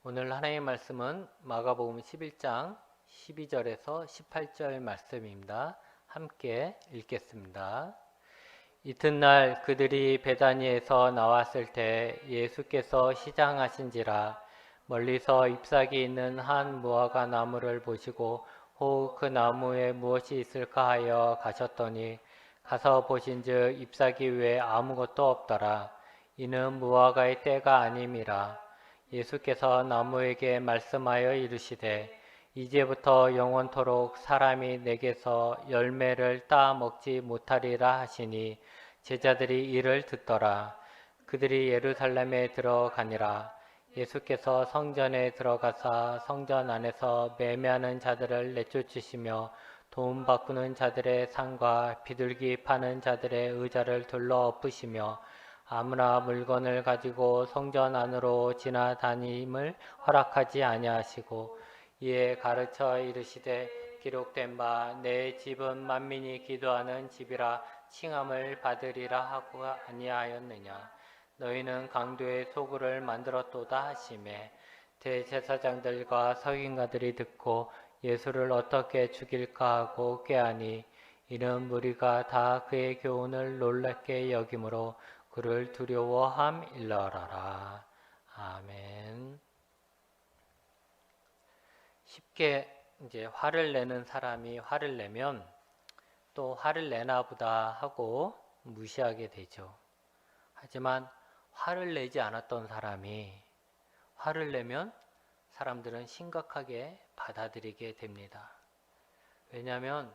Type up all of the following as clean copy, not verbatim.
오늘 하나님의 말씀은 마가복음 11장 12절에서 18절 말씀입니다. 함께 읽겠습니다. 이튿날 그들이 베다니에서 나왔을 때 예수께서 시장하신지라 멀리서 잎사귀 있는 한 무화과 나무를 보시고 혹 그 나무에 무엇이 있을까 하여 가셨더니 가서 보신즉 잎사귀 외에 아무것도 없더라. 이는 무화과의 때가 아님이라. 예수께서 나무에게 말씀하여 이르시되 이제부터 영원토록 사람이 내게서 열매를 따 먹지 못하리라 하시니 제자들이 이를 듣더라. 그들이 예루살렘에 들어가니라. 예수께서 성전에 들어가사 성전 안에서 매매하는 자들을 내쫓으시며 돈 바꾸는 자들의 상과 비둘기 파는 자들의 의자를 둘러 엎으시며 아무나 물건을 가지고 성전 안으로 지나다님을 허락하지 아니하시고 이에 가르쳐 이르시되 기록된 바 내 집은 만민이 기도하는 집이라 칭함을 받으리라 하고 아니하였느냐. 너희는 강도의 소굴을 만들었도다 하시매 대제사장들과 서기관들이 듣고 예수를 어떻게 죽일까 하고 꾀하니 이는 무리가 다 그의 교훈을 놀랍게 여김으로 그를 두려워함일러라라. 아멘. 쉽게 이제 화를 내는 사람이 화를 내면 또 화를 내나 보다 하고 무시하게 되죠. 하지만 화를 내지 않았던 사람이 화를 내면 사람들은 심각하게 받아들이게 됩니다. 왜냐하면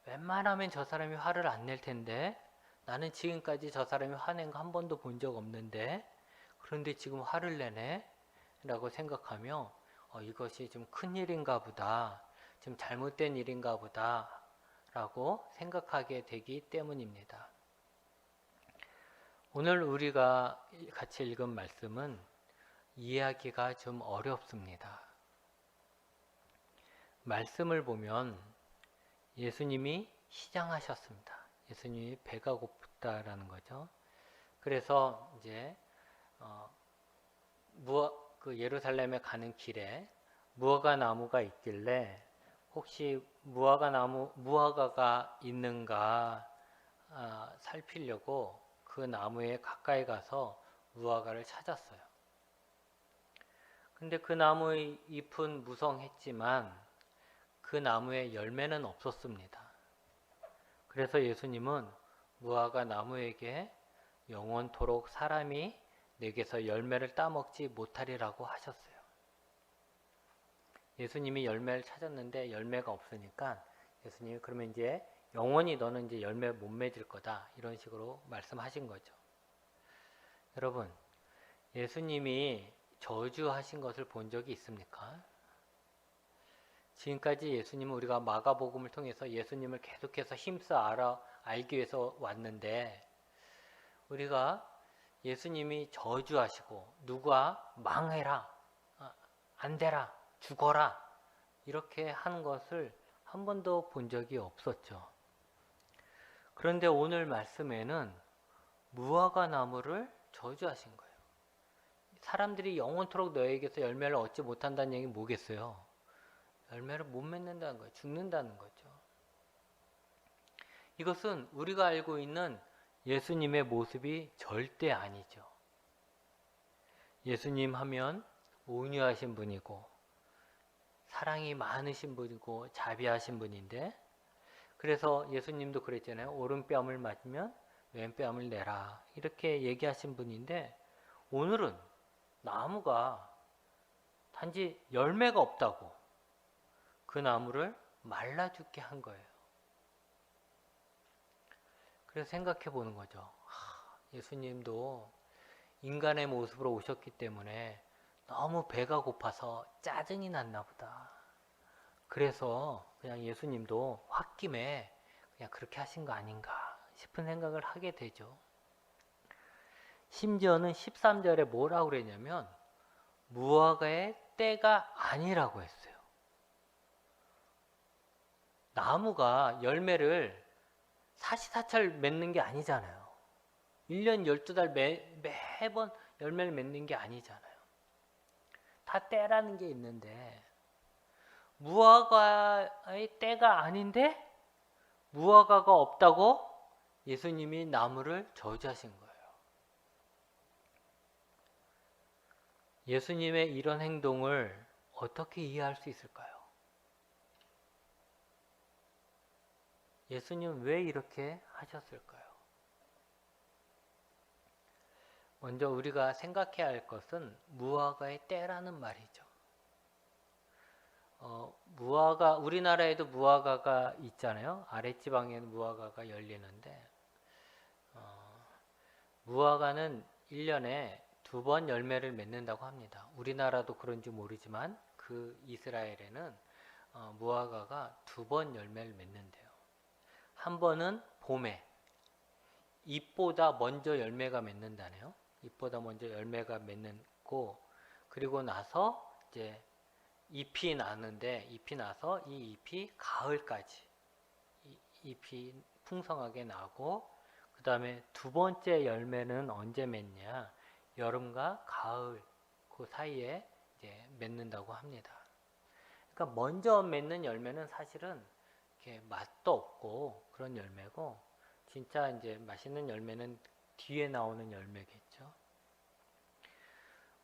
웬만하면 저 사람이 화를 안 낼 텐데 나는 지금까지 저 사람이 화낸 거 한 번도 본 적 없는데 그런데 지금 화를 내네? 라고 생각하며 이것이 좀 큰일인가 보다, 좀 잘못된 일인가 보다 라고 생각하게 되기 때문입니다. 오늘 우리가 같이 읽은 말씀은 이해하기가 좀 어렵습니다. 말씀을 보면 예수님이 시장하셨습니다. 예수님이 배가 고프다라는 거죠. 그래서 이제 예루살렘에 가는 길에 무화과 나무가 있길래 혹시 무화과가 있는가 살피려고 그 나무에 가까이 가서 무화과를 찾았어요. 근데 그 나무의 잎은 무성했지만 그 나무에 열매는 없었습니다. 그래서 예수님은 무화과 나무에게 영원토록 사람이 내게서 열매를 따먹지 못하리라고 하셨어요. 예수님이 열매를 찾았는데 열매가 없으니까 예수님이 그러면 이제 영원히 너는 이제 열매 못 맺을 거다 이런 식으로 말씀하신 거죠. 여러분, 예수님이 저주하신 것을 본 적이 있습니까? 지금까지 예수님은 우리가 마가복음을 통해서 예수님을 계속해서 힘써 알기 위해서 왔는데 우리가 예수님이 저주하시고 누가 망해라, 안 되라, 죽어라 이렇게 하는 것을 한 번도 본 적이 없었죠. 그런데 오늘 말씀에는 무화과 나무를 저주하신 거예요. 사람들이 영원토록 너에게서 열매를 얻지 못한다는 얘기는 뭐겠어요? 열매를 못 맺는다는 거예요. 죽는다는 거죠. 이것은 우리가 알고 있는 예수님의 모습이 절대 아니죠. 예수님 하면 온유하신 분이고 사랑이 많으신 분이고 자비하신 분인데 그래서 예수님도 그랬잖아요. 오른뺨을 맞으면 왼뺨을 내라 이렇게 얘기하신 분인데 오늘은 나무가 단지 열매가 없다고 그 나무를 말라 죽게 한 거예요. 그래서 생각해 보는 거죠. 예수님도 인간의 모습으로 오셨기 때문에 너무 배가 고파서 짜증이 났나 보다. 그래서 그냥 예수님도 홧김에 그냥 그렇게 하신 거 아닌가 싶은 생각을 하게 되죠. 심지어는 13절에 뭐라고 그랬냐면 무화과의 때가 아니라고 했어요. 나무가 열매를 사시사철 맺는 게 아니잖아요. 1년 12달 매번 열매를 맺는 게 아니잖아요. 다 때라는 게 있는데 무화과의 때가 아닌데 무화과가 없다고 예수님이 나무를 저주하신 거예요. 예수님의 이런 행동을 어떻게 이해할 수 있을까요? 예수님은 왜 이렇게 하셨을까요? 먼저 우리가 생각해야 할 것은 무화과의 때라는 말이죠. 우리나라에도 무화과가 있잖아요. 아랫지방에는 무화과가 열리는데 무화과는 1년에 2번 열매를 맺는다고 합니다. 우리나라도 그런지 모르지만 그 이스라엘에는 무화과가 2번 열매를 맺는데요. 한 번은 봄에 잎보다 먼저 열매가 맺는다네요. 잎보다 먼저 열매가 맺고 그리고 나서 이제 잎이 나는데 잎이 나서 이 잎이 가을까지 잎이 풍성하게 나고 그 다음에 2번째 열매는 언제 맺냐? 여름과 가을 그 사이에 이제 맺는다고 합니다. 그러니까 먼저 맺는 열매는 사실은 이렇게 맛도 없고 그런 열매고 진짜 이제 맛있는 열매는 뒤에 나오는 열매겠죠.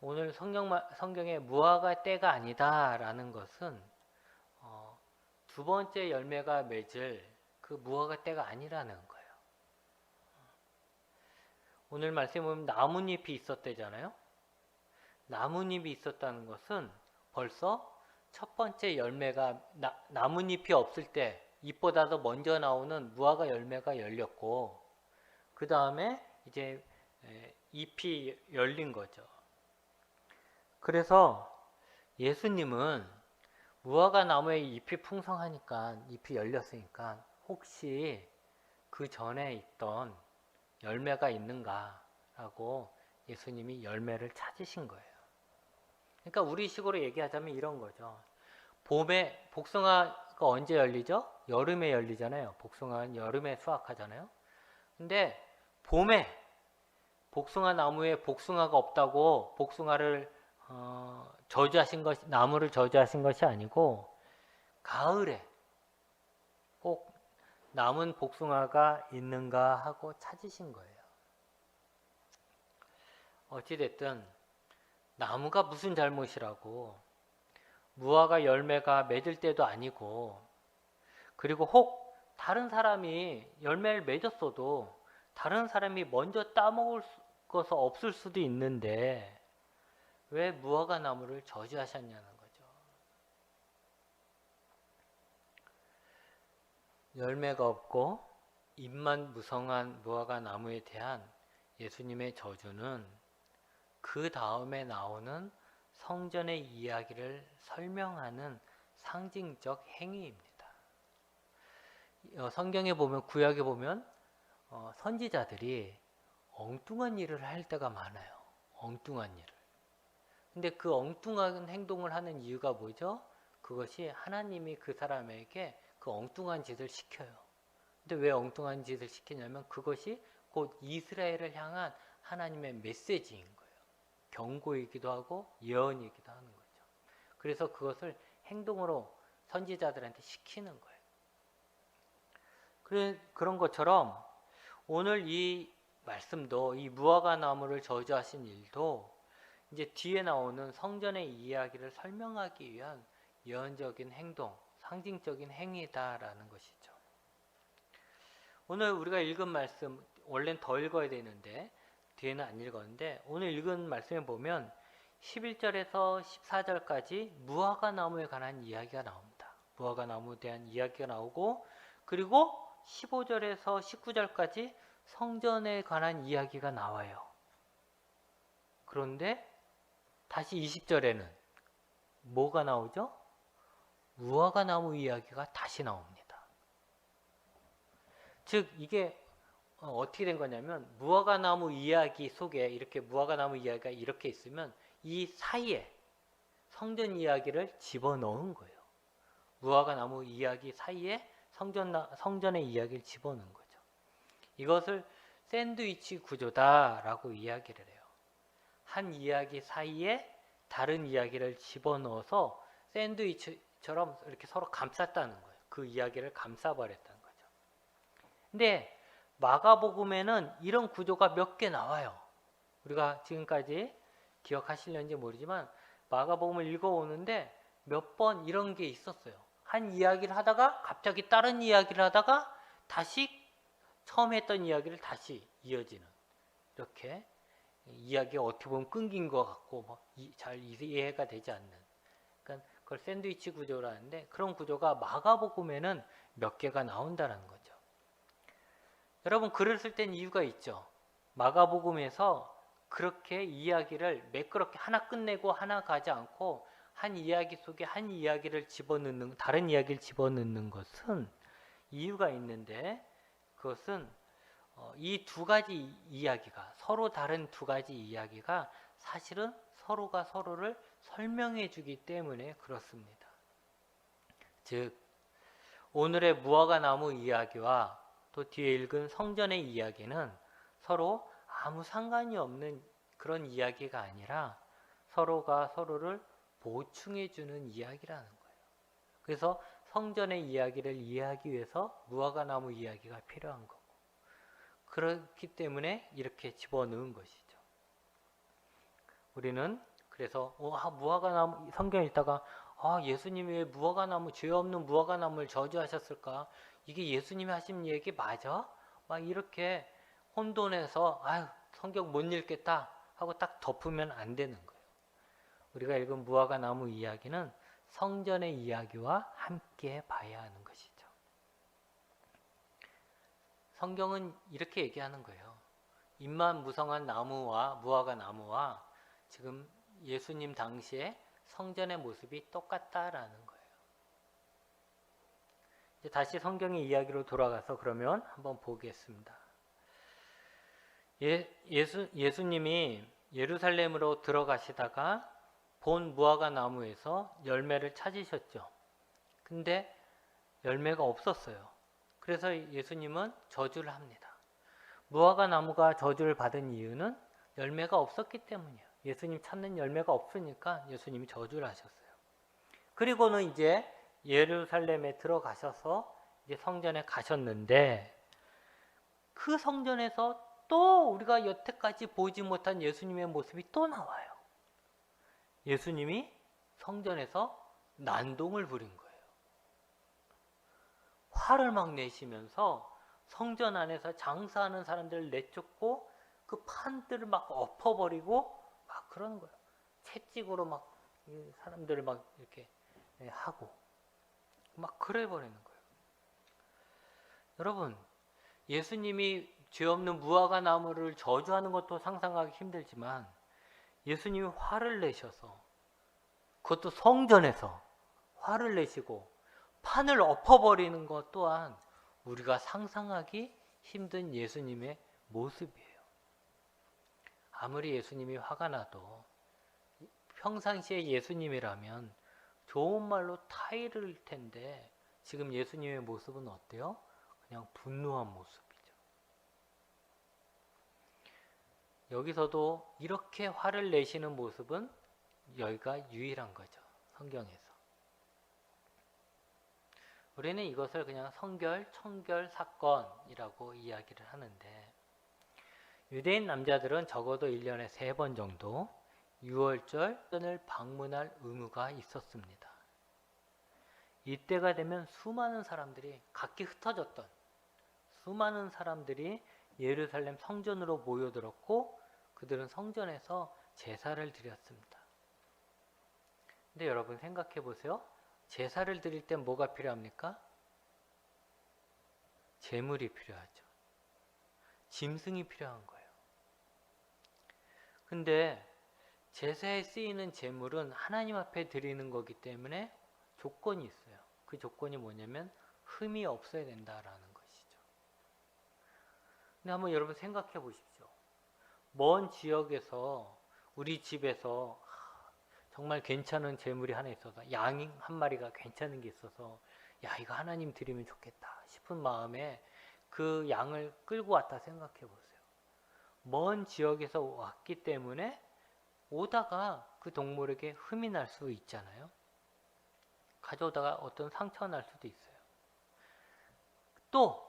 오늘 성경에 무화과 때가 아니다라는 것은 2번째 열매가 맺을 그 무화과 때가 아니라는 거예요. 오늘 말씀에 보면 나뭇잎이 있었대잖아요. 나뭇잎이 있었다는 것은 벌써 첫 번째 열매가 나뭇잎이 없을 때 잎보다도 먼저 나오는 무화과 열매가 열렸고 그 다음에 이제 잎이 열린 거죠. 그래서 예수님은 무화과 나무에 잎이 풍성하니까 잎이 열렸으니까 혹시 그 전에 있던 열매가 있는가라고 예수님이 열매를 찾으신 거예요. 그러니까 우리식으로 얘기하자면 이런 거죠. 봄에 복숭아가 언제 열리죠? 여름에 열리잖아요. 복숭아는 여름에 수확하잖아요. 근데 봄에 복숭아 나무에 복숭아가 없다고 복숭아를 나무를 저주하신 것이 아니고 가을에 꼭 남은 복숭아가 있는가 하고 찾으신 거예요. 어찌됐든 나무가 무슨 잘못이라고 무화과 열매가 맺을 때도 아니고 그리고 혹 다른 사람이 열매를 맺었어도 다른 사람이 먼저 따먹을 것은 없을 수도 있는데 왜 무화과 나무를 저주하셨냐는 거죠. 열매가 없고 잎만 무성한 무화과 나무에 대한 예수님의 저주는 그 다음에 나오는 성전의 이야기를 설명하는 상징적 행위입니다. 성경에 보면 구약에 보면 선지자들이 엉뚱한 일을 할 때가 많아요. 엉뚱한 일을. 근데 그 엉뚱한 행동을 하는 이유가 뭐죠? 그것이 하나님이 그 사람에게 그 엉뚱한 짓을 시켜요. 근데 왜 엉뚱한 짓을 시키냐면 그것이 곧 이스라엘을 향한 하나님의 메시지인 거예요. 경고이기도 하고 예언이기도 하는 거죠. 그래서 그것을 행동으로 선지자들한테 시키는 거예요. 그런 것처럼 오늘 이 말씀도 이 무화과 나무를 저주하신 일도 이제 뒤에 나오는 성전의 이야기를 설명하기 위한 예언적인 행동, 상징적인 행위다라는 것이죠. 오늘 우리가 읽은 말씀, 원래는 더 읽어야 되는데 뒤에는 안 읽었는데 오늘 읽은 말씀에 보면 11절에서 14절까지 무화과 나무에 관한 이야기가 나옵니다. 무화과 나무에 대한 이야기가 나오고 그리고 15절에서 19절까지 성전에 관한 이야기가 나와요. 그런데 다시 20절에는 뭐가 나오죠? 무화과 나무 이야기가 다시 나옵니다. 즉 이게 어떻게 된 거냐면 무화과 나무 이야기 속에 이렇게 무화과 나무 이야기가 이렇게 있으면 이 사이에 성전 이야기를 집어넣은 거예요. 무화과 나무 이야기 사이에 성전의 이야기를 집어넣은 거죠. 이것을 샌드위치 구조다라고 이야기를 해요. 한 이야기 사이에 다른 이야기를 집어넣어서 샌드위치처럼 이렇게 서로 감쌌다는 거예요. 그 이야기를 감싸버렸다는 거죠. 근데 마가복음에는 이런 구조가 몇 개 나와요. 우리가 지금까지 기억하실는지 모르지만 마가복음을 읽어오는데 몇 번 이런 게 있었어요. 한 이야기를 하다가 갑자기 다른 이야기를 하다가 다시 처음 했던 이야기를 다시 이어지는, 이렇게 이야기가 어떻게 보면 끊긴 것 같고 잘 이해가 되지 않는, 그러니까 그걸 샌드위치 구조라는데, 그런 구조가 마가복음에는 몇 개가 나온다는 거죠. 여러분, 글을 쓸 땐 이유가 있죠. 마가복음에서 그렇게 이야기를 매끄럽게 하나 끝내고 하나 가지 않고 한 이야기 속에 한 이야기를 집어넣는, 다른 이야기를 집어넣는 것은 이유가 있는데, 그것은 이 두 가지 이야기가, 서로 다른 두 가지 이야기가 사실은 서로가 서로를 설명해 주기 때문에 그렇습니다. 즉, 오늘의 무화과나무 이야기와 또 뒤에 읽은 성전의 이야기는 서로 아무 상관이 없는 그런 이야기가 아니라 서로가 서로를 보충해 주는 이야기라는 거예요. 그래서 성전의 이야기를 이해하기 위해서 무화과나무 이야기가 필요한 거고, 그렇기 때문에 이렇게 집어넣은 것이죠. 우리는 그래서 무화과나무, 성경 읽다가 예수님이 왜 무화과나무, 죄 없는 무화과나무를 저주하셨을까? 이게 예수님이 하신 얘기 맞아? 막 이렇게 혼돈해서 성경 못 읽겠다 하고 딱 덮으면 안 되는 거예요. 우리가 읽은 무화과나무 이야기는 성전의 이야기와 함께 봐야 하는 것이죠. 성경은 이렇게 얘기하는 거예요. 잎만 무성한 나무와 무화과나무와 지금 예수님 당시에 성전의 모습이 똑같다라는 거예요. 이제 다시 성경의 이야기로 돌아가서 그러면 한번 보겠습니다. 예수님이 예루살렘으로 들어가시다가 본 무화과 나무에서 열매를 찾으셨죠. 근데 열매가 없었어요. 그래서 예수님은 저주를 합니다. 무화과 나무가 저주를 받은 이유는 열매가 없었기 때문이에요. 예수님 찾는 열매가 없으니까 예수님이 저주를 하셨어요. 그리고는 이제 예루살렘에 들어가셔서 이제 성전에 가셨는데, 그 성전에서 또 우리가 여태까지 보지 못한 예수님의 모습이 또 나와요. 예수님이 성전에서 난동을 부린 거예요. 화를 막 내시면서 성전 안에서 장사하는 사람들을 내쫓고 그 판들을 막 엎어버리고 막 그러는 거예요. 채찍으로 막 사람들을 막 이렇게 하고 막 그래 버리는 거예요. 여러분, 예수님이 죄 없는 무화과 나무를 저주하는 것도 상상하기 힘들지만 예수님이 화를 내셔서, 그것도 성전에서 화를 내시고 판을 엎어버리는 것 또한 우리가 상상하기 힘든 예수님의 모습이에요. 아무리 예수님이 화가 나도 평상시에 예수님이라면 좋은 말로 타이를 텐데 지금 예수님의 모습은 어때요? 그냥 분노한 모습이죠. 여기서도 이렇게 화를 내시는 모습은 여기가 유일한 거죠. 성경에서. 우리는 이것을 그냥 성결, 청결 사건이라고 이야기를 하는데, 유대인 남자들은 적어도 1년에 3번 정도 유월절을 방문할 의무가 있었습니다. 이때가 되면 수많은 사람들이, 각기 흩어졌던 수많은 사람들이 예루살렘 성전으로 모여들었고 그들은 성전에서 제사를 드렸습니다. 근데 여러분 생각해 보세요. 제사를 드릴 땐 뭐가 필요합니까? 제물이 필요하죠. 짐승이 필요한 거예요. 근데 제사에 쓰이는 제물은 하나님 앞에 드리는 거기 때문에 조건이 있어요. 그 조건이 뭐냐면 흠이 없어야 된다라는 것이죠. 근데 한번 여러분 생각해 보십시오. 먼 지역에서 우리 집에서 정말 괜찮은 제물이 하나 있어서, 양 한 마리가 괜찮은 게 있어서 이거 하나님 드리면 좋겠다 싶은 마음에 그 양을 끌고 왔다 생각해 보세요. 먼 지역에서 왔기 때문에 오다가 그 동물에게 흠이 날 수 있잖아요. 가져오다가 어떤 상처가 날 수도 있어요. 또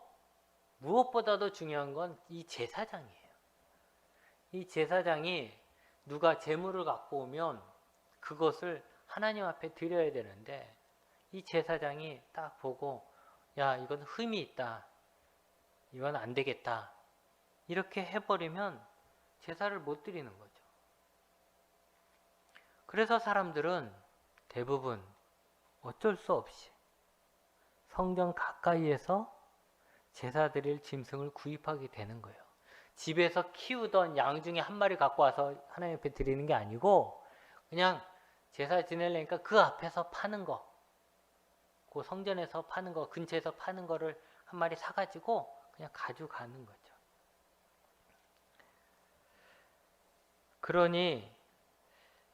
무엇보다도 중요한 건 이 제사장이에요. 이 제사장이 누가 재물을 갖고 오면 그것을 하나님 앞에 드려야 되는데 이 제사장이 딱 보고 야 이건 흠이 있다. 이건 안 되겠다. 이렇게 해버리면 제사를 못 드리는 거죠. 그래서 사람들은 대부분 어쩔 수 없이 성전 가까이에서 제사 드릴 짐승을 구입하게 되는 거예요. 집에서 키우던 양 중에 한 마리 갖고 와서 하나님 앞에 드리는 게 아니고 그냥 제사 지내려니까 그 앞에서 파는 거, 그 성전에서 파는 거, 근처에서 파는 거를 한 마리 사가지고 그냥 가져가는 거죠. 그러니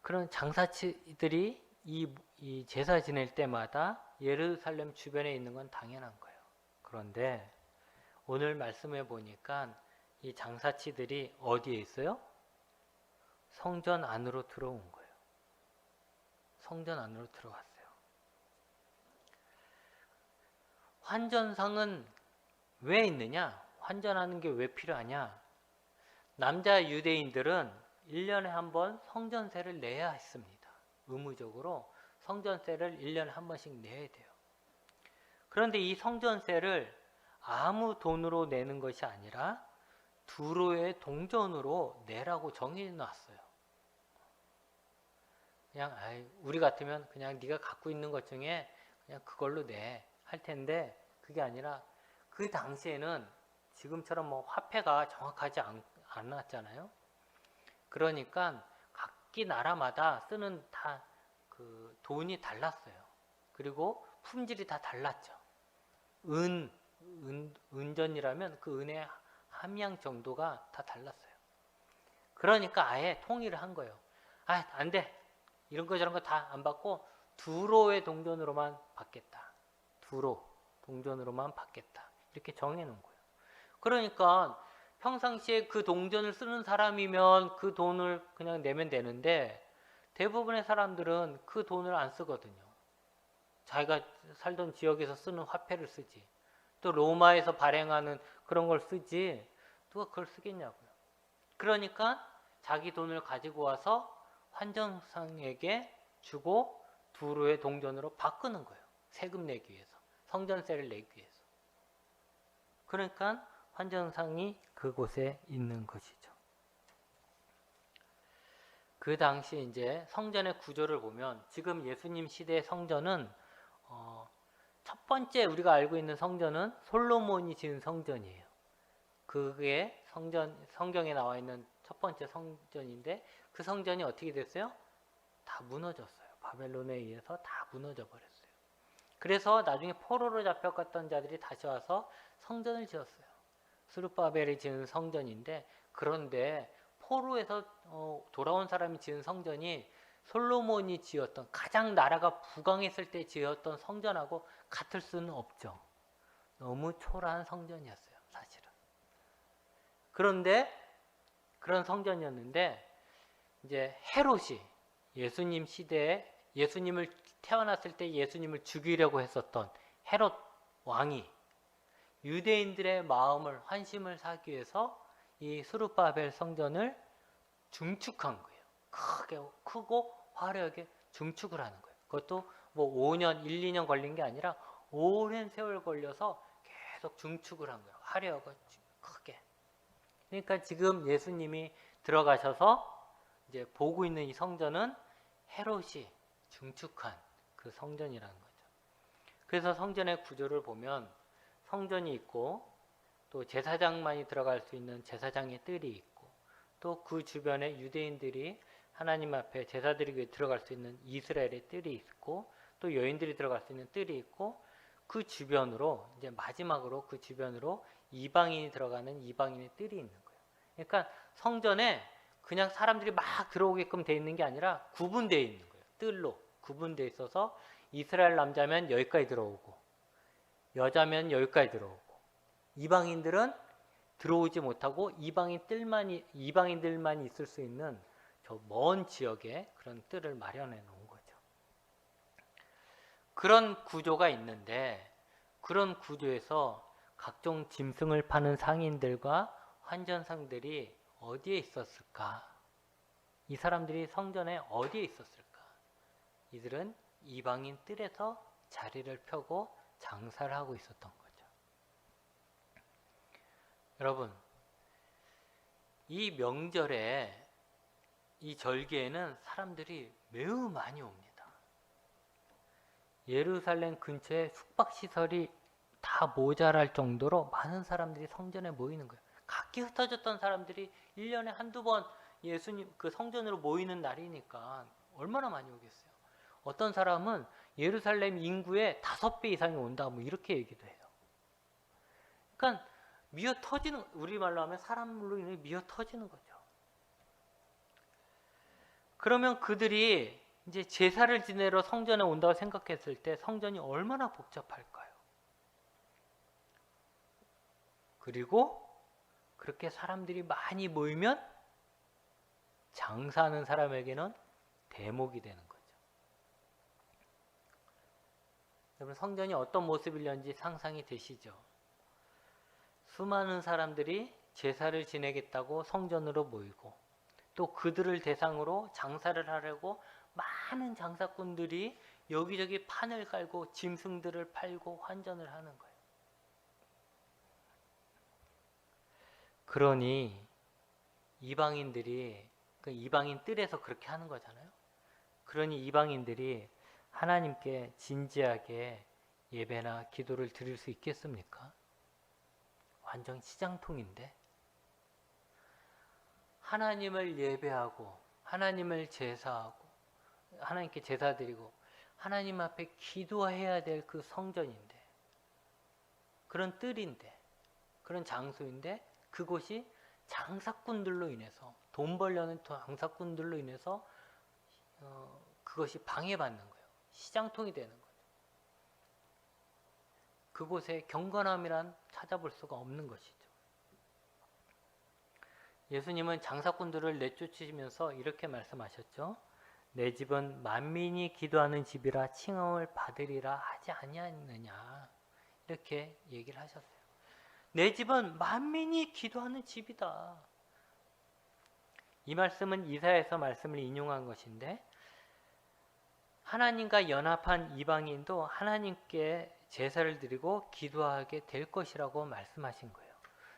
그런 장사치들이 이 제사 지낼 때마다 예루살렘 주변에 있는 건 당연한 거예요. 그런데 오늘 말씀해 보니까 이 장사치들이 어디에 있어요? 성전 안으로 들어온 거예요. 성전 안으로 들어갔어요. 환전상은 왜 있느냐? 환전하는 게 왜 필요하냐? 남자 유대인들은 1년에 한 번 성전세를 내야 했습니다. 의무적으로 성전세를 1년에 한 번씩 내야 돼요. 그런데 이 성전세를 아무 돈으로 내는 것이 아니라 두로의 동전으로 내라고 정해 놨어요. 그냥 우리 같으면 그냥 네가 갖고 있는 것 중에 그냥 그걸로 내 할 텐데 그게 아니라 그 당시에는 지금처럼 뭐 화폐가 정확하지 않았잖아요. 그러니까 각기 나라마다 쓰는 다 그 돈이 달랐어요. 그리고 품질이 다 달랐죠. 은전이라면 그 은의 함량 정도가 다 달랐어요. 그러니까 아예 통일을 한 거예요. 안 돼. 이런 거 저런 거 다 안 받고 두로의 동전으로만 받겠다. 두로 동전으로만 받겠다. 이렇게 정해놓은 거예요. 그러니까 평상시에 그 동전을 쓰는 사람이면 그 돈을 그냥 내면 되는데 대부분의 사람들은 그 돈을 안 쓰거든요. 자기가 살던 지역에서 쓰는 화폐를 쓰지. 또 로마에서 발행하는 그런 걸 쓰지. 누가 그걸 쓰겠냐고요. 그러니까 자기 돈을 가지고 와서 환전상에게 주고 두로의 동전으로 바꾸는 거예요. 세금 내기 위해서. 성전세를 내기 위해서. 그러니까 환전상이 그곳에 있는 것이죠. 그 당시 이제 성전의 구조를 보면 지금 예수님 시대의 성전은 첫 번째 우리가 알고 있는 성전은 솔로몬이 지은 성전이에요. 그게 성경에 나와 있는 첫 번째 성전인데 그 성전이 어떻게 됐어요? 다 무너졌어요. 바벨론에 의해서 다 무너져 버렸어요. 그래서 나중에 포로로 잡혀갔던 자들이 다시 와서 성전을 지었어요. 스룹바벨이 지은 성전인데 그런데 포로에서 돌아온 사람이 지은 성전이 솔로몬이 지었던 가장 나라가 부강했을 때 지었던 성전하고 같을 수는 없죠. 너무 초라한 성전이었어요. 사실은. 그런데 그런 성전이었는데 이제 헤롯이 예수님 시대에 예수님을 태어났을 때 예수님을 죽이려고 했었던 헤롯 왕이 유대인들의 마음을 환심을 사기 위해서 이 스룹바벨 성전을 중축한 거예요. 크고 화려하게 중축을 하는 거예요. 그것도 뭐 5년, 1, 2년 걸린 게 아니라 오랜 세월 걸려서 계속 중축을 한 거예요. 화려하고 크게. 그러니까 지금 예수님이 들어가셔서 이제 보고 있는 이 성전은 헤롯이 중축한 그 성전이라는 거죠. 그래서 성전의 구조를 보면 성전이 있고 또 제사장만이 들어갈 수 있는 제사장의 뜰이 있고 또 그 주변에 유대인들이 하나님 앞에 제사드리기 위해 들어갈 수 있는 이스라엘의 뜰이 있고 또 여인들이 들어갈 수 있는 뜰이 있고 그 주변으로 이제 마지막으로 그 주변으로 이방인이 들어가는 이방인의 뜰이 있는 거예요. 그러니까 성전에 그냥 사람들이 막 들어오게끔 돼 있는 게 아니라 구분되어 있는 거예요. 뜰로 구분되어 있어서 이스라엘 남자면 여기까지 들어오고 여자면 여기까지 들어오고 이방인들은 들어오지 못하고 이방인들만 있을 수 있는 저 먼 지역에 그런 뜰을 마련해 놓은 거죠. 그런 구조가 있는데 그런 구조에서 각종 짐승을 파는 상인들과 환전상들이 어디에 있었을까? 이 사람들이 성전에 어디에 있었을까? 이들은 이방인 뜰에서 자리를 펴고 장사를 하고 있었던 거죠. 여러분, 이 명절에 이 절기에는 사람들이 매우 많이 옵니다. 예루살렘 근처에 숙박시설이 다 모자랄 정도로 많은 사람들이 성전에 모이는 거예요. 각기 흩어졌던 사람들이 1년에 한두 번 예수님 그 성전으로 모이는 날이니까 얼마나 많이 오겠어요. 어떤 사람은 예루살렘 인구의 5배 이상이 온다 뭐 이렇게 얘기도 해요. 그러니까 미어 터지는, 우리말로 하면 사람으로 인해 미어 터지는 거죠. 그러면 그들이 이제 제사를 지내러 성전에 온다고 생각했을 때 성전이 얼마나 복잡할까요? 그리고 그렇게 사람들이 많이 모이면 장사하는 사람에게는 대목이 되는 거죠. 여러분, 성전이 어떤 모습이려는지 상상이 되시죠? 수많은 사람들이 제사를 지내겠다고 성전으로 모이고 또 그들을 대상으로 장사를 하려고 많은 장사꾼들이 여기저기 판을 깔고 짐승들을 팔고 환전을 하는 거예요. 그러니 이방인들이, 그 이방인 뜰에서 그렇게 하는 거잖아요. 그러니 이방인들이 하나님께 진지하게 예배나 기도를 드릴 수 있겠습니까? 완전 시장통인데. 하나님을 예배하고 하나님을 제사하고 하나님께 제사 드리고 하나님 앞에 기도해야 될 그 성전인데, 그런 뜰인데, 그런 장소인데 그곳이 장사꾼들로 인해서, 돈 벌려는 장사꾼들로 인해서 그것이 방해받는 거예요. 시장통이 되는 거예요. 그곳에 경건함이란 찾아볼 수가 없는 것이죠. 예수님은 장사꾼들을 내쫓으시면서 이렇게 말씀하셨죠. 내 집은 만민이 기도하는 집이라 칭함을 받으리라 하지 아니하느냐, 이렇게 얘기를 하셨어요. 내 집은 만민이 기도하는 집이다. 이 말씀은 이사야에서 말씀을 인용한 것인데, 하나님과 연합한 이방인도 하나님께 제사를 드리고 기도하게 될 것이라고 말씀하신 거예요.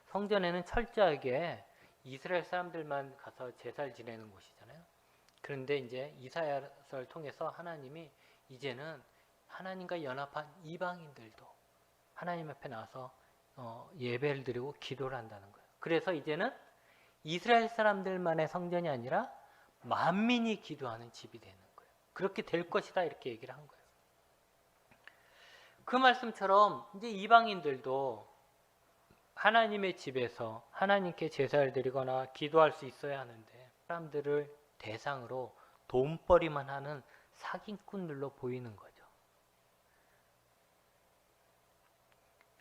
성전에는 철저하게 이스라엘 사람들만 가서 제사를 지내는 곳이잖아요. 그런데 이제 이사야서를 통해서 하나님이 이제는 하나님과 연합한 이방인들도 하나님 앞에 나와서 예배를 드리고 기도를 한다는 거예요. 그래서 이제는 이스라엘 사람들만의 성전이 아니라 만민이 기도하는 집이 되는 거예요. 그렇게 될 것이다, 이렇게 얘기를 한 거예요. 그 말씀처럼 이제 이방인들도 하나님의 집에서 하나님께 제사를 드리거나 기도할 수 있어야 하는데 사람들을 대상으로 돈벌이만 하는 사기꾼들로 보이는 거죠.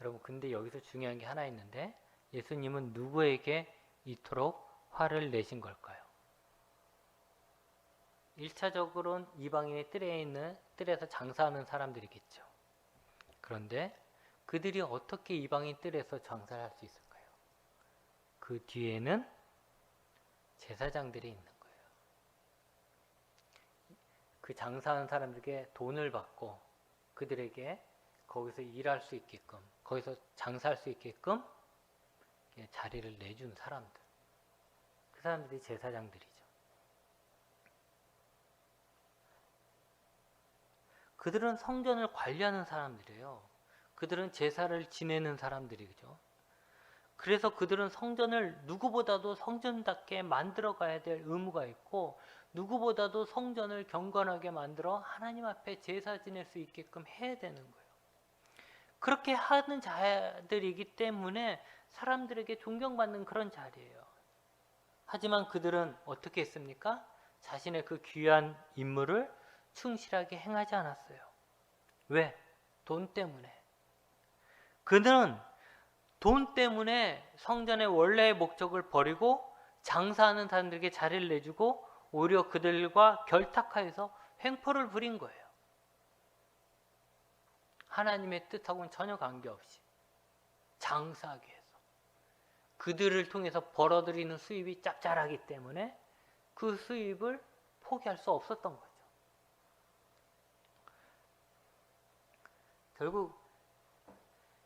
여러분, 근데 여기서 중요한 게 하나 있는데, 예수님은 누구에게 이토록 화를 내신 걸까요? 1차적으로는 이방인의 뜰에서 장사하는 사람들이겠죠. 그런데 그들이 어떻게 이방인 뜰에서 장사를 할 수 있을까요? 그 뒤에는 제사장들이 있는 거예요. 그 장사하는 사람들에게 돈을 받고 그들에게 거기서 일할 수 있게끔, 거기서 장사할 수 있게끔 자리를 내준 사람들, 그 사람들이 제사장들이죠. 그들은 성전을 관리하는 사람들이에요. 그들은 제사를 지내는 사람들이죠. 그래서 그들은 성전을 누구보다도 성전답게 만들어 가야 될 의무가 있고, 누구보다도 성전을 경건하게 만들어 하나님 앞에 제사 지낼 수 있게끔 해야 되는 거예요. 그렇게 하는 자들이기 때문에 사람들에게 존경받는 그런 자리예요. 하지만 그들은 어떻게 했습니까? 자신의 그 귀한 임무를 충실하게 행하지 않았어요. 왜? 돈 때문에. 그들은 돈 때문에 성전의 원래의 목적을 버리고 장사하는 사람들에게 자리를 내주고 오히려 그들과 결탁하여서 횡포를 부린 거예요. 하나님의 뜻하고는 전혀 관계없이 장사하기 위해서. 그들을 통해서 벌어들이는 수입이 짭짤하기 때문에 그 수입을 포기할 수 없었던 거죠. 결국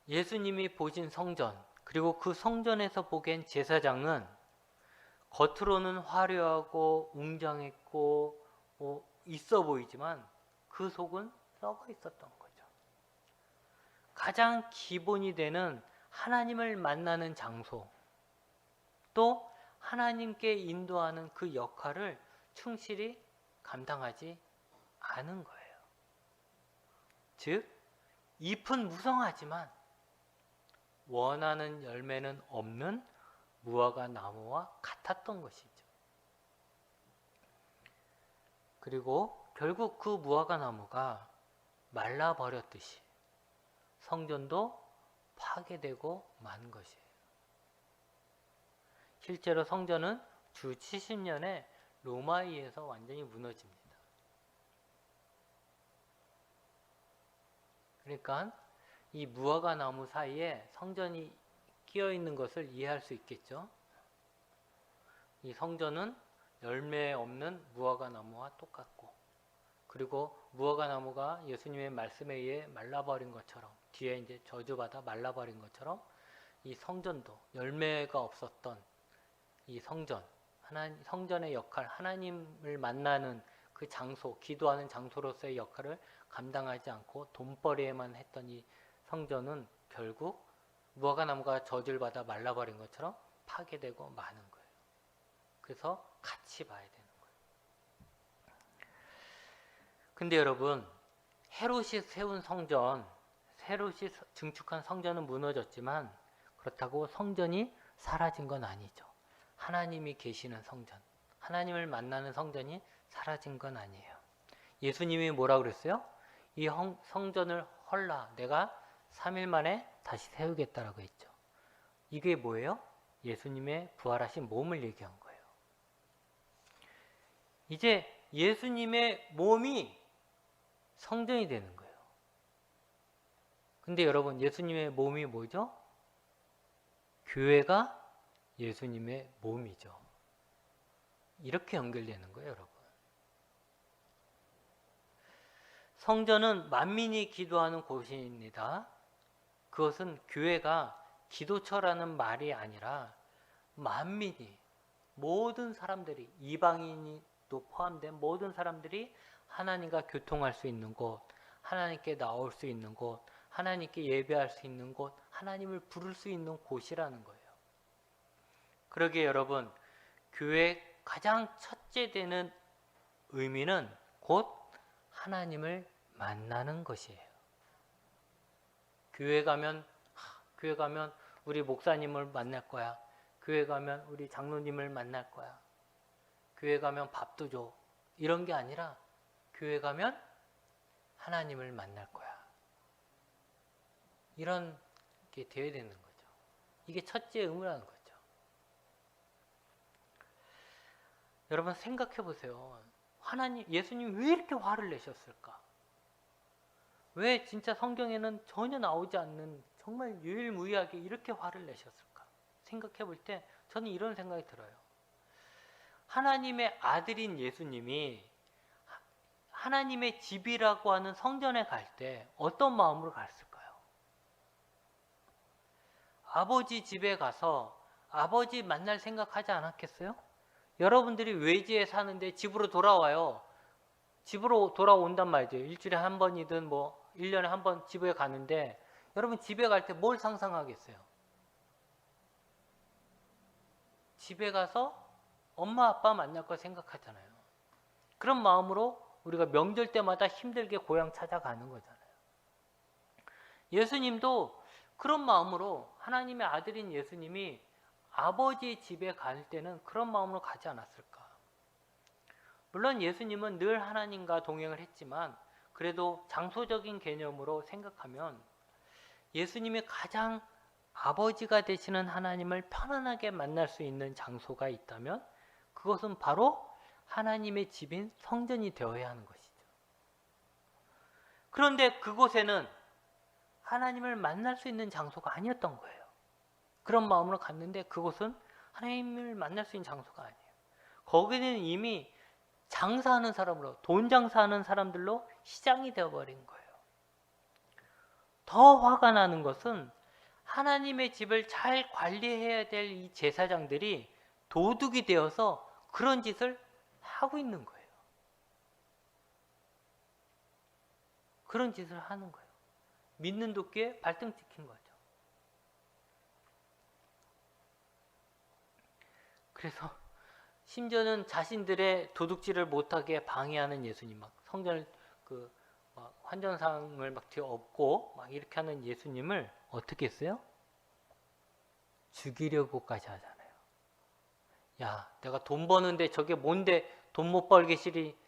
예수님이 보신 성전, 그리고 그 성전에서 보기엔 제사장은 겉으로는 화려하고 웅장했고 있어 보이지만 그 속은 썩어 있었던 거죠. 가장 기본이 되는 하나님을 만나는 장소, 또 하나님께 인도하는 그 역할을 충실히 감당하지 않은 거예요. 즉, 잎은 무성하지만 원하는 열매는 없는 무화과 나무와 같았던 것이죠. 그리고 결국 그 무화과 나무가 말라버렸듯이 성전도 파괴되고 만 것이에요. 실제로 성전은 주 70년에 로마에 의해서 완전히 무너집니다. 그러니까 이 무화과 나무 사이에 성전이 끼어 있는 것을 이해할 수 있겠죠. 이 성전은 열매 없는 무화과 나무와 똑같고, 그리고 무화과 나무가 예수님의 말씀에 의해 말라버린 것처럼, 뒤에 이제 저주받아 말라버린 것처럼 이 성전도 열매가 없었던 이 성전, 성전의 역할, 하나님을 만나는 그 장소, 기도하는 장소로서의 역할을 감당하지 않고 돈벌이에만 했던 이 성전은 결국 무화과 나무가 저주를 받아 말라버린 것처럼 파괴되고 마는 거예요. 그래서 같이 봐야 되는 거예요. 근데 여러분, 헤롯이 세운 성전, 헤롯이 증축한 성전은 무너졌지만 그렇다고 성전이 사라진 건 아니죠. 하나님이 계시는 성전, 하나님을 만나는 성전이 사라진 건 아니에요. 예수님이 뭐라 그랬어요? 이 성전을 헐라, 내가 3일 만에 다시 세우겠다라고 했죠. 이게 뭐예요? 예수님의 부활하신 몸을 얘기한 거예요. 이제 예수님의 몸이 성전이 되는 거예요. 근데 여러분, 예수님의 몸이 뭐죠? 교회가 예수님의 몸이죠. 이렇게 연결되는 거예요, 여러분. 성전은 만민이 기도하는 곳입니다. 그것은 교회가 기도처라는 말이 아니라 만민이, 모든 사람들이, 이방인도 포함된 모든 사람들이 하나님과 교통할 수 있는 곳, 하나님께 나올 수 있는 곳, 하나님께 예배할 수 있는 곳, 하나님을 부를 수 있는 곳이라는 거예요. 그러기에 여러분, 교회의 가장 첫째 되는 의미는 곧 하나님을 만나는 것이에요. 교회 가면 우리 목사님을 만날 거야. 교회 가면 우리 장로님을 만날 거야. 교회 가면 밥도 줘. 이런 게 아니라 교회 가면 하나님을 만날 거야. 이런 게 되어야 되는 거죠. 이게 첫째 의무라는 거죠. 여러분 생각해 보세요. 예수님 왜 이렇게 화를 내셨을까? 왜 진짜 성경에는 전혀 나오지 않는 정말 유일무이하게 이렇게 화를 내셨을까? 생각해 볼 때 저는 이런 생각이 들어요. 하나님의 아들인 예수님이 하나님의 집이라고 하는 성전에 갈 때 어떤 마음으로 갔을까요? 아버지 집에 가서 아버지 만날 생각하지 않았겠어요? 여러분들이 외지에 사는데 집으로 돌아와요. 집으로 돌아온단 말이죠. 일주일에 한 번이든 1년에 한 번 집에 가는데 여러분 집에 갈 때 뭘 상상하겠어요? 집에 가서 엄마 아빠 만날 거 생각하잖아요. 그런 마음으로 우리가 명절 때마다 힘들게 고향 찾아가는 거잖아요. 예수님도 그런 마음으로 하나님의 아들인 예수님이 아버지 집에 갈 때는 그런 마음으로 가지 않았을까? 물론 예수님은 늘 하나님과 동행을 했지만 그래도 장소적인 개념으로 생각하면 예수님이 가장 아버지가 되시는 하나님을 편안하게 만날 수 있는 장소가 있다면 그것은 바로 하나님의 집인 성전이 되어야 하는 것이죠. 그런데 그곳에는 하나님을 만날 수 있는 장소가 아니었던 거예요. 그런 마음으로 갔는데 그곳은 하나님을 만날 수 있는 장소가 아니에요. 거기는 이미 장사하는 사람으로, 돈 장사하는 사람들로 시장이 되어버린 거예요. 더 화가 나는 것은 하나님의 집을 잘 관리해야 될 이 제사장들이 도둑이 되어서 그런 짓을 하고 있는 거예요. 그런 짓을 하는 거예요. 믿는 도끼에 발등 찍힌 거죠. 그래서 심지어는 자신들의 도둑질을 못하게 방해하는 예수님, 막 성전을 막 환전상을 막 뒤엎고 막 이렇게 하는 예수님을 어떻게 했어요? 죽이려고까지 하잖아요. 야, 내가 돈 버는데 저게 뭔데 돈 못 벌게 시리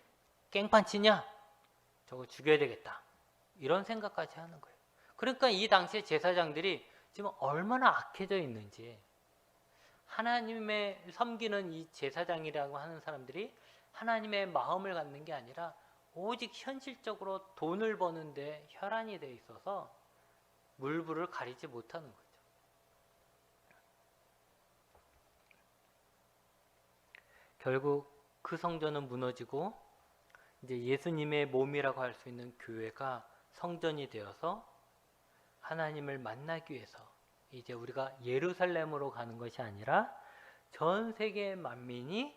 깽판치냐? 저거 죽여야 되겠다. 이런 생각까지 하는 거예요. 그러니까 이 당시에 제사장들이 지금 얼마나 악해져 있는지, 하나님의 섬기는 이 제사장이라고 하는 사람들이 하나님의 마음을 갖는 게 아니라 오직 현실적으로 돈을 버는데 혈안이 돼 있어서 물불을 가리지 못하는 거죠. 결국 그 성전은 무너지고 이제 예수님의 몸이라고 할 수 있는 교회가 성전이 되어서 하나님을 만나기 위해서 이제 우리가 예루살렘으로 가는 것이 아니라 전 세계 만민이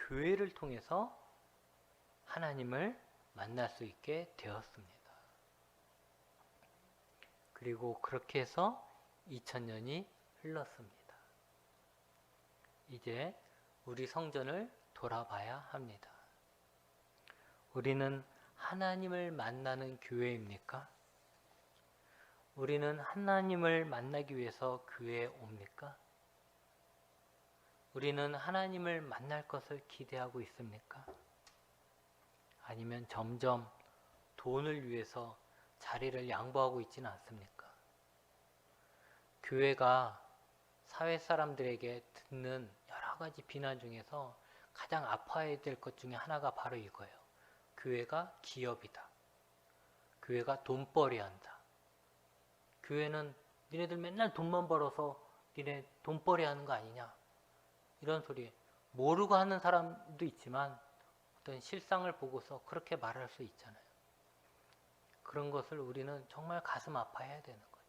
교회를 통해서 하나님을 만날 수 있게 되었습니다. 그리고 그렇게 해서 2000년이 흘렀습니다. 이제 우리 성전을 돌아봐야 합니다. 우리는 하나님을 만나는 교회입니까? 우리는 하나님을 만나기 위해서 교회에 옵니까? 우리는 하나님을 만날 것을 기대하고 있습니까? 아니면 점점 돈을 위해서 자리를 양보하고 있지는 않습니까? 교회가 사회 사람들에게 듣는 여러 가지 비난 중에서 가장 아파해야 될 것 중에 하나가 바로 이거예요. 교회가 기업이다. 교회가 돈벌이 한다. 교회는 니네들 맨날 돈만 벌어서 니네 돈벌이 하는 거 아니냐. 이런 소리. 모르고 하는 사람도 있지만 어떤 실상을 보고서 그렇게 말할 수 있잖아요. 그런 것을 우리는 정말 가슴 아파해야 되는 거죠.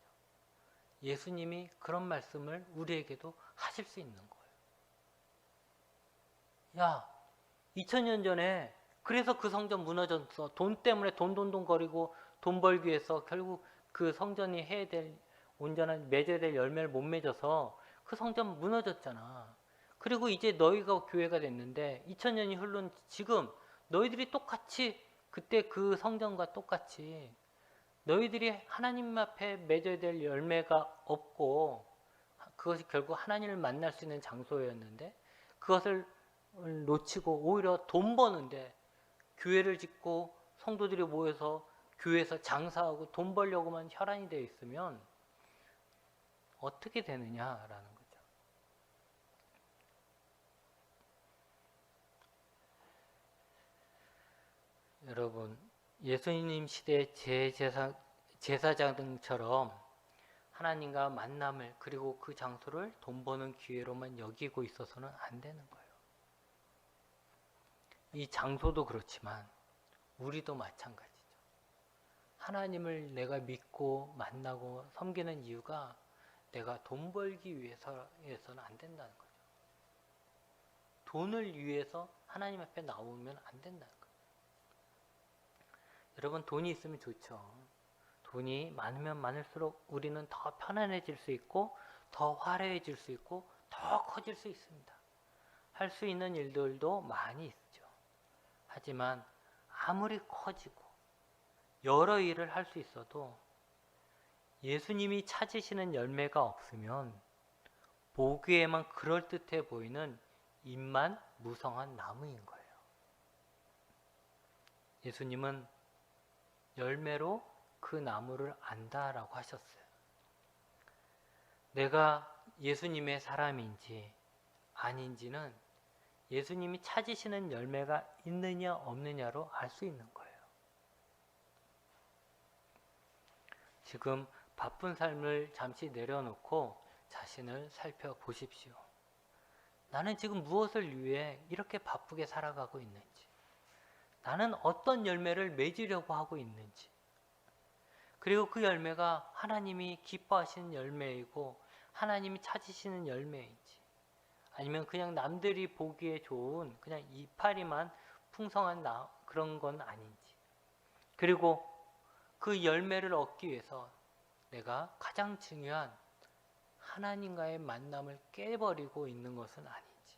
예수님이 그런 말씀을 우리에게도 하실 수 있는 거예요. 야, 2000년 전에 그래서 그 성전 무너졌어. 돈 때문에 돈 거리고 돈 벌기 위해서 결국 그 성전이 해야 될 온전한 맺어야 될 열매를 못 맺어서 그 성전 무너졌잖아. 그리고 이제 너희가 교회가 됐는데 2000년이 흐른 지금 너희들이 똑같이 그때 그 성전과 똑같이 너희들이 하나님 앞에 맺어야 될 열매가 없고 그것이 결국 하나님을 만날 수 있는 장소였는데 그것을 놓치고 오히려 돈 버는데 교회를 짓고 성도들이 모여서 교회에서 장사하고 돈 벌려고만 혈안이 되어 있으면 어떻게 되느냐라는 거죠. 여러분, 예수님 시대의 제사장들처럼 하나님과 만남을 그리고 그 장소를 돈 버는 기회로만 여기고 있어서는 안 되는 거예요. 이 장소도 그렇지만 우리도 마찬가지죠. 하나님을 내가 믿고 만나고 섬기는 이유가 내가 돈 벌기 위해서는 안 된다는 거죠. 돈을 위해서 하나님 앞에 나오면 안 된다는 거예요. 여러분, 돈이 있으면 좋죠. 돈이 많으면 많을수록 우리는 더 편안해질 수 있고 더 화려해질 수 있고 더 커질 수 있습니다. 할 수 있는 일들도 많이 있죠. 하지만 아무리 커지고 여러 일을 할 수 있어도 예수님이 찾으시는 열매가 없으면 보기에만 그럴듯해 보이는 잎만 무성한 나무인 거예요. 예수님은 열매로 그 나무를 안다라고 하셨어요. 내가 예수님의 사람인지 아닌지는 예수님이 찾으시는 열매가 있느냐 없느냐로 알 수 있는 거예요. 지금 바쁜 삶을 잠시 내려놓고 자신을 살펴보십시오. 나는 지금 무엇을 위해 이렇게 바쁘게 살아가고 있는지, 나는 어떤 열매를 맺으려고 하고 있는지, 그리고 그 열매가 하나님이 기뻐하시는 열매이고 하나님이 찾으시는 열매인지, 아니면 그냥 남들이 보기에 좋은 그냥 이파리만 풍성한 그런 건 아닌지, 그리고 그 열매를 얻기 위해서 내가 가장 중요한 하나님과의 만남을 깨버리고 있는 것은 아닌지.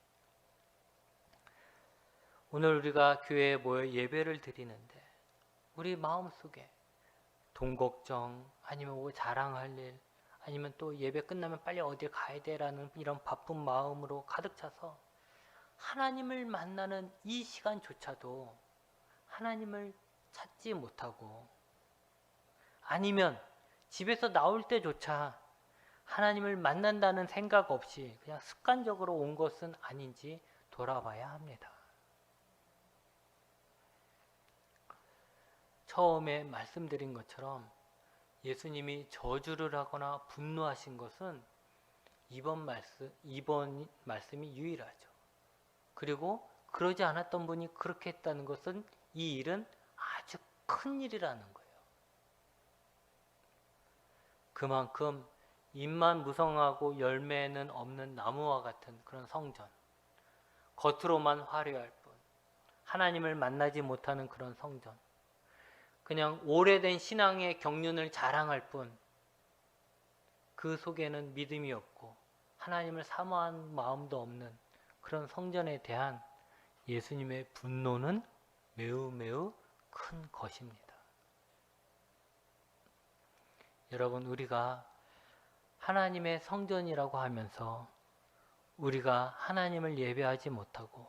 오늘 우리가 교회에 모여 예배를 드리는데 우리 마음속에 돈 걱정, 아니면 뭐 자랑할 일, 아니면 또 예배 끝나면 빨리 어딜 가야 돼라는 이런 바쁜 마음으로 가득 차서 하나님을 만나는 이 시간조차도 하나님을 찾지 못하고, 아니면 집에서 나올 때조차 하나님을 만난다는 생각 없이 그냥 습관적으로 온 것은 아닌지 돌아봐야 합니다. 처음에 말씀드린 것처럼 예수님이 저주를 하거나 분노하신 것은 이번 말씀이 유일하죠. 그리고 그러지 않았던 분이 그렇게 했다는 것은 이 일은 아주 큰 일이라는 거예요. 그만큼 잎만 무성하고 열매는 없는 나무와 같은 그런 성전, 겉으로만 화려할 뿐 하나님을 만나지 못하는 그런 성전, 그냥 오래된 신앙의 경륜을 자랑할 뿐 그 속에는 믿음이 없고 하나님을 사모하는 마음도 없는 그런 성전에 대한 예수님의 분노는 매우 매우 큰 것입니다. 여러분, 우리가 하나님의 성전이라고 하면서 우리가 하나님을 예배하지 못하고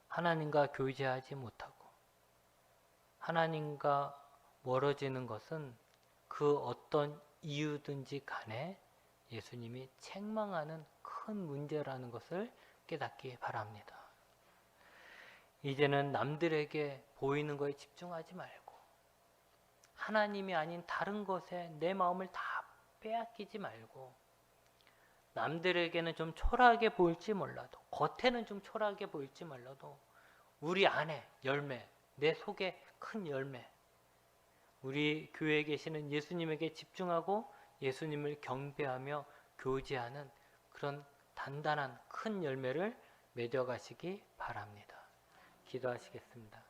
하나님과 교제하지 못하고 하나님과 멀어지는 것은 그 어떤 이유든지 간에 예수님이 책망하는 큰 문제라는 것을 깨닫기 바랍니다. 이제는 남들에게 보이는 것에 집중하지 말고 하나님이 아닌 다른 것에 내 마음을 다 빼앗기지 말고, 남들에게는 좀 초라하게 보일지 몰라도, 겉에는 좀 초라하게 보일지 몰라도 우리 안에 열매, 내 속에 큰 열매, 우리 교회에 계시는 예수님에게 집중하고 예수님을 경배하며 교제하는 그런 단단한 큰 열매를 맺어가시기 바랍니다. 기도하시겠습니다.